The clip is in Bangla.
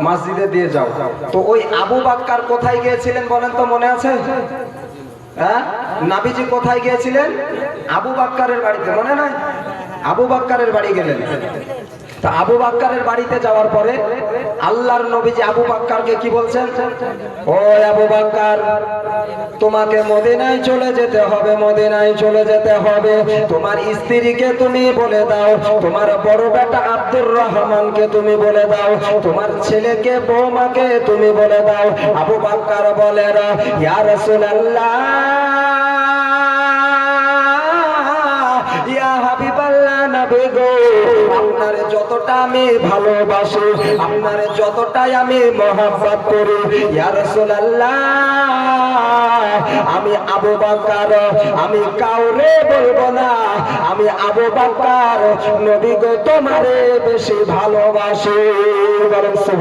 মসজিদে দিয়ে যাও। তো ওই আবু বাক্কার কোথায় গিয়েছিলেন বলেন তো, মনে আছে? হ্যাঁ, নবীজি কোথায় গিয়েছিলেন? আবু বাক্কারের বাড়িতে, মনে নাই? আবু বাক্কারের বাড়ি গেলেন। তা আবু বাক্কারের বাড়িতে যাওয়ার পরে আল্লাহর নবীজি আবু বাক্কারকে কি বলছেন? ও আবু বাক্কার, তোমাকে মদিনায় চলে যেতে হবে, মদিনায় চলে যেতে হবে। তোমার স্ত্রীকে তুমি বলে দাও, তোমার বড় বেটা আব্দুর রহমানকে তুমি বলে দাও, তোমার ছেলেকে বৌমাকে তুমি বলে দাও। আবু বাক্কার বলেন, ইয়া রাসূলুল্লাহ, ইয়া হাবিবাল্লাহ, নবী গো, আপনার যতটা আমি ভালোবাসি, আপনার যতটাই আমি মহব্বত করি, ইয়া রাসূলুল্লাহ, আমি আবু বাক্কার, আমি কাউরে বলবো না, আমি আবু বাক্কার নবী গো তোমারে বেশি ভালোবাসি।